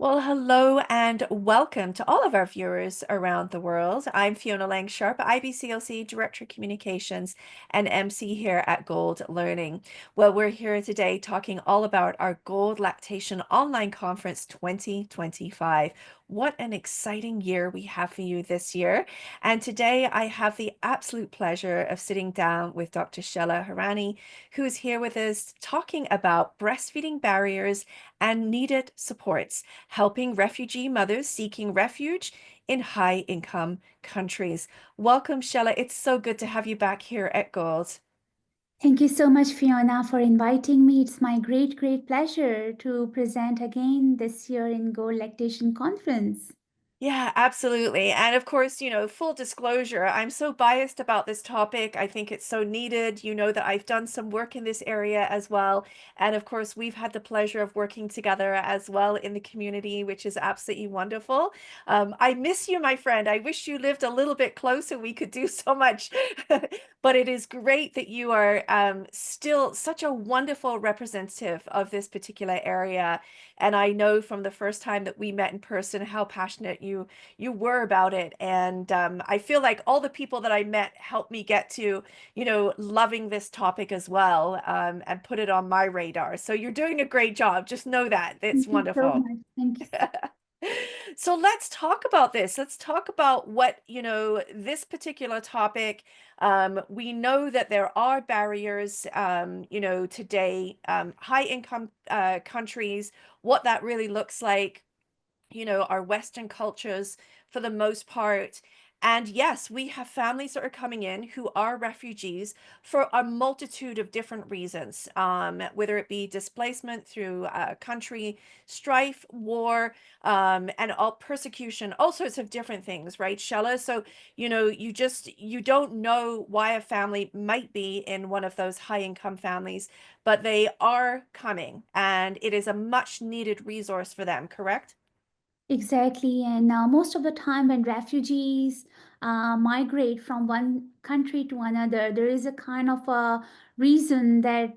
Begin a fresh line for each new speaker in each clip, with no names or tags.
Well, hello and welcome to all of our viewers around the world. I'm Fiona Lang-Sharp, IBCLC Director of Communications and MC here at Gold Learning. Well, we're here today talking all about our Gold Lactation Online Conference 2025. What an exciting year we have for you this year. And today I have the absolute pleasure of sitting down with Dr. Shela Hirani, who's here with us talking about breastfeeding barriers and needed supports, helping refugee mothers seeking refuge in high-income countries. Welcome, Shela. It's so good to have you back here at Gold.
Thank you so much, Fiona, for inviting me. It's my great pleasure to present again this year in Gold Lactation Conference.
Yeah, absolutely. And of course, full disclosure, I'm so biased about this topic. I think it's so needed. You know that I've done some work in this area as well. And of course, we've had the pleasure of working together as well in the community, which is absolutely wonderful. I miss you, my friend. I wish you lived a little bit closer. We could do so much. But it is great that you are still such a wonderful representative of this particular area. And I know from the first time that we met in person how passionate you were about it. And I feel like all the people that I met helped me get to, loving this topic as well, and put it on my radar. So you're doing a great job. Just know that. It's
Thank you so
wonderful.
much. Thank you.
So let's talk about this. Let's talk about what, this particular topic. We know that there are barriers, today, high income countries, what that really looks like, our Western cultures for the most part. And yes, we have families that are coming in who are refugees for a multitude of different reasons, whether it be displacement through country strife, war, and all persecution, all sorts of different things, right, Shella? So, you don't know why a family might be in one of those high income families, but they are coming, and it is a much needed resource for them, correct?
Exactly. And most of the time, when refugees migrate from one country to another, there is a kind of a reason that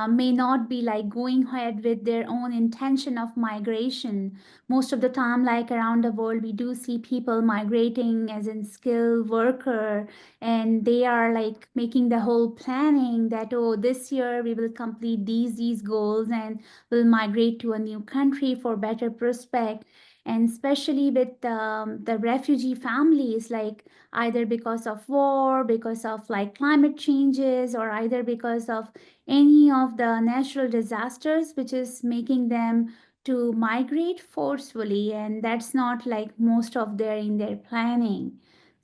may not be like going ahead with their own intention of migration. Most of the time, like around the world, we do see people migrating as in skilled worker, and they are like making the whole planning that, oh, this year we will complete these goals and will migrate to a new country for better prospect. And especially with the refugee families, like either because of war, because of like climate changes, or either because of any of the natural disasters which is making them to migrate forcefully, and that's not like most of their in their planning.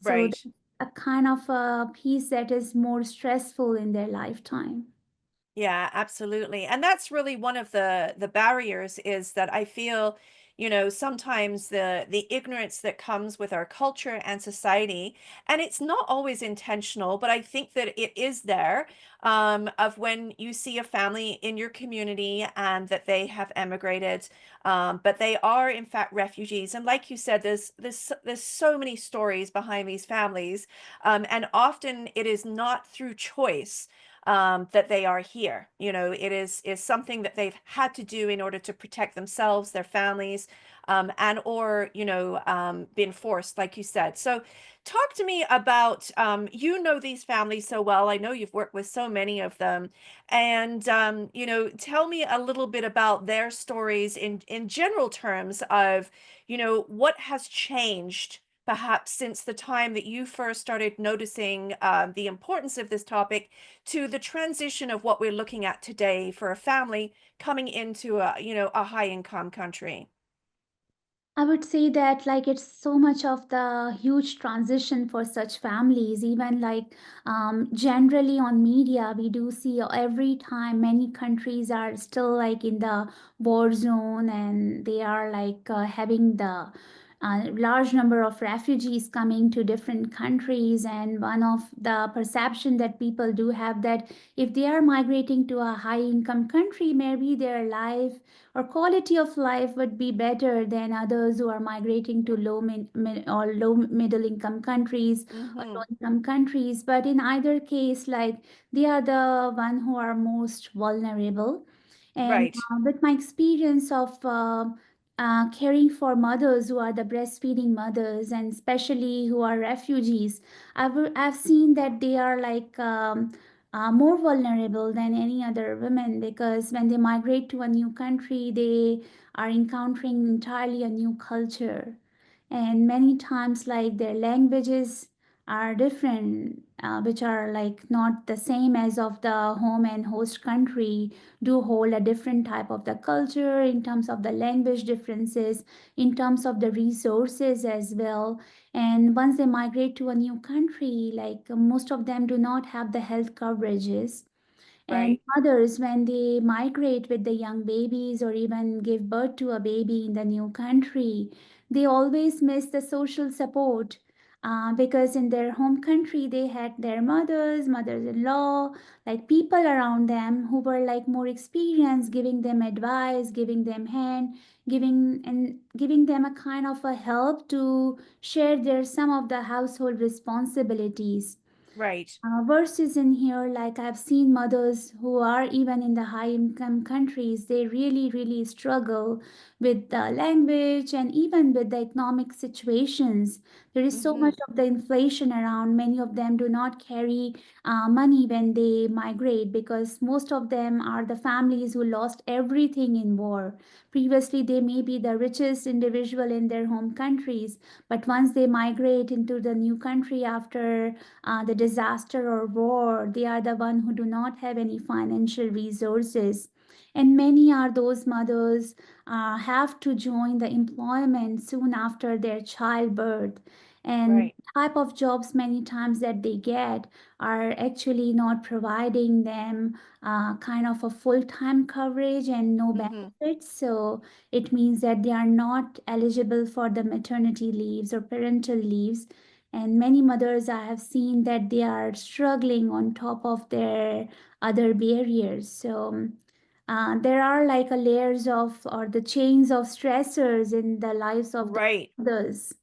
So
Right.
that's a kind of a piece that is more stressful in their lifetime.
Yeah, absolutely. And that's really one of the barriers is that I feel, sometimes the ignorance that comes with our culture and society, and it's not always intentional, but I think that it is there, of when you see a family in your community and that they have emigrated, but they are in fact refugees. And like you said, there's so many stories behind these families, and often it is not through choice that they are here. It is something that they've had to do in order to protect themselves, their families, and or been forced, like you said. So, talk to me about these families so well. I know you've worked with so many of them, and tell me a little bit about their stories in general terms of what has changed perhaps since the time that you first started noticing the importance of this topic to the transition of what we're looking at today for a family coming into a high income country.
I would say that like it's so much of the huge transition for such families. Even like generally on media, we do see every time many countries are still like in the war zone, and they are like having the large number of refugees coming to different countries. And one of the perception that people do have that if they are migrating to a high income country, maybe their life or quality of life would be better than others who are migrating to or low middle income countries or low
Hmm.
income countries. But in either case, like they are the one who are most vulnerable. And
Right.
with my experience of caring for mothers who are the breastfeeding mothers, and especially who are refugees, I've seen that they are like more vulnerable than any other women, because when they migrate to a new country, they are encountering entirely a new culture, and many times like their languages are different, which are like not the same as of the home and host country, do hold a different type of the culture in terms of the language differences, in terms of the resources as well. And once they migrate to a new country, like most of them do not have the health coverages, and
Right.
mothers, when they migrate with the young babies or even give birth to a baby in the new country, they always miss the social support, because in their home country they had their mothers, mothers-in-law, like people around them who were like more experienced, giving them advice, giving them hand, giving them a kind of a help to share their some of the household responsibilities.
Right.
Versus in here, like I've seen mothers who are even in the high income countries, they really, really struggle with the language and even with the economic situations. There is so
Mm-hmm.
much of the inflation around. Many of them do not carry money when they migrate, because most of them are the families who lost everything in war. Previously, they may be the richest individual in their home countries, but once they migrate into the new country after the disaster or war, they are the one who do not have any financial resources. And many are those mothers have to join the employment soon after their childbirth. And
Right.
type of jobs many times that they get are actually not providing them kind of a full-time coverage and no
Mm-hmm.
benefits. So it means that they are not eligible for the maternity leaves or parental leaves, and many mothers I have seen that they are struggling on top of their other barriers. So there are like a layers of or the chains of stressors in the lives of the
Right.
mothers.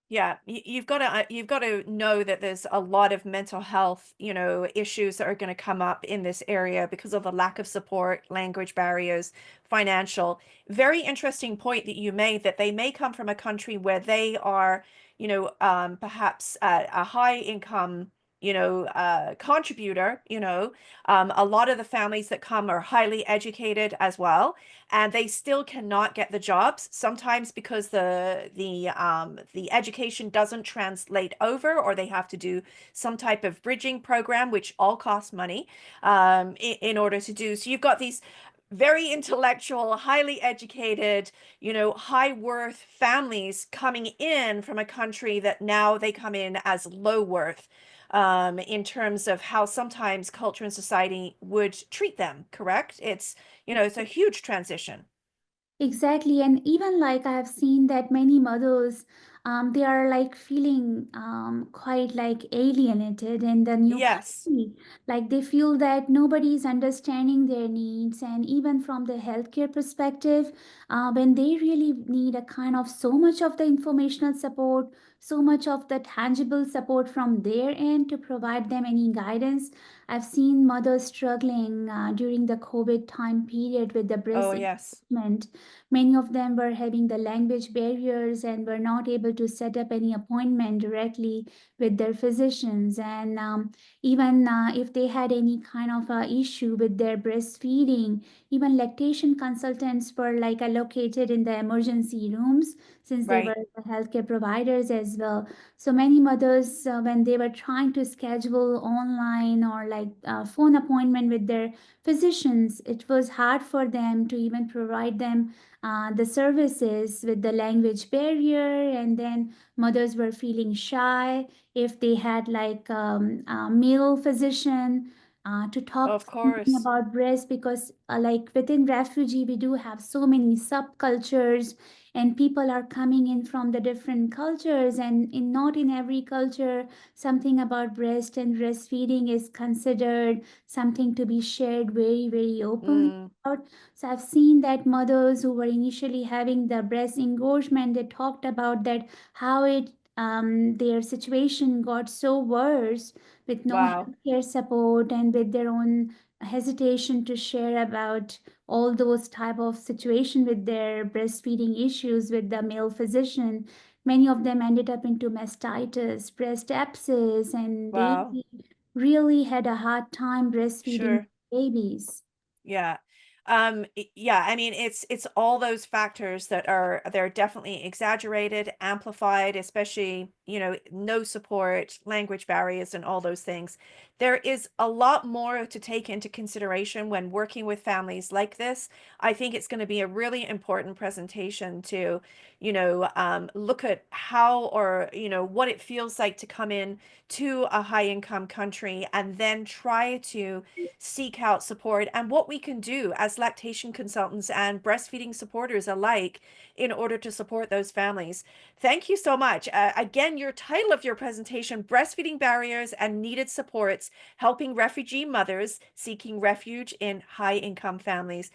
Yeah, you've got to know that there's a lot of mental health, issues that are going to come up in this area because of the lack of support, language barriers, financial. Very interesting point that you made that they may come from a country where they are, perhaps a high income, contributor. A lot of the families that come are highly educated as well, and they still cannot get the jobs sometimes because the education doesn't translate over, or they have to do some type of bridging program, which all costs money, in order to do. So you've got these very intellectual, highly educated, high worth families coming in from a country that now they come in as low worth, in terms of how sometimes culture and society would treat them, correct? It's a huge transition.
Exactly, and even like I have seen that many mothers, they are like feeling quite like alienated in the new
Yes,
country. Like they feel that nobody is understanding their needs, and even from the healthcare perspective, when they really need a kind of so much of the informational support, so much of the tangible support from their end to provide them any guidance. I've seen mothers struggling during the COVID time period with the
oh
breast
yes,
improvement. Many of them were having the language barriers and were not able to set up any appointment directly with their physicians. And even if they had any kind of issue with their breastfeeding, even lactation consultants were like allocated in the emergency rooms, since they were
right.
the healthcare providers as well. So many mothers, when they were trying to schedule online or like phone appointment with their physicians, it was hard for them to even provide them the services with the language barrier, and then mothers were feeling shy if they had like a male physician to talk
Of
something
course.
about breast, because like within refugee we do have so many subcultures, and people are coming in from the different cultures, and in not in every culture something about breast and breastfeeding is considered something to be shared very, very openly
Mm,
about. So I've seen that mothers who were initially having the breast engorgement, they talked about that how it their situation got so worse with no
Wow.
healthcare support and with their own hesitation to share about all those type of situation with their breastfeeding issues with the male physician. Many of them ended up into mastitis, breast abscess, and they
Wow.
really had a hard time breastfeeding
Sure.
babies.
Yeah. Yeah, I mean it's all those factors that are they're definitely exaggerated, amplified, especially, no support, language barriers and all those things. There is a lot more to take into consideration when working with families like this. I think it's going to be a really important presentation to, look at how or, what it feels like to come in to a high income country and then try to seek out support and what we can do as lactation consultants and breastfeeding supporters alike in order to support those families. Thank you so much. Again, your title of your presentation, Breastfeeding Barriers and Needed Supports, Helping Refugee Mothers Seeking Refuge in High Income Families.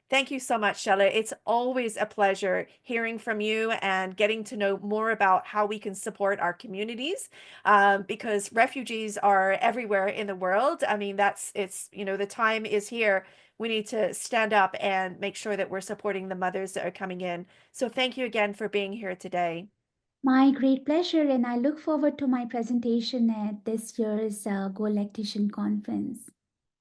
Thank you so much, Shela. It's always a pleasure hearing from you and getting to know more about how we can support our communities, because refugees are everywhere in the world. I mean, the time is here. We need to stand up and make sure that we're supporting the mothers that are coming in. So thank you again for being here today.
My great pleasure, and I look forward to my presentation at this year's Go Lactation Conference.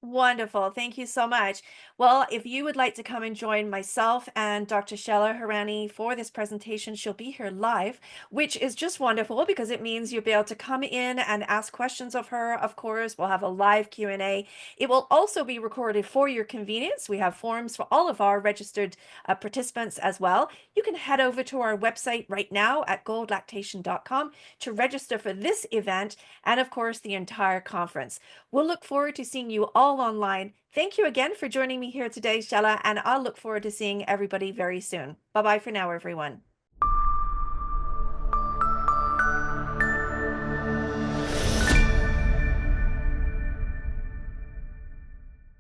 Wonderful. Thank you so much. Well, if you would like to come and join myself and Dr. Shela Hirani for this presentation, she'll be here live, which is just wonderful because it means you'll be able to come in and ask questions of her. Of course, we'll have a live Q&A. It will also be recorded for your convenience. We have forms for all of our registered participants as well. You can head over to our website right now at goldlactation.com to register for this event and, of course, the entire conference. We'll look forward to seeing you all online. Thank you again for joining me here today, Shela, and I'll look forward to seeing everybody very soon. Bye-bye for now, everyone.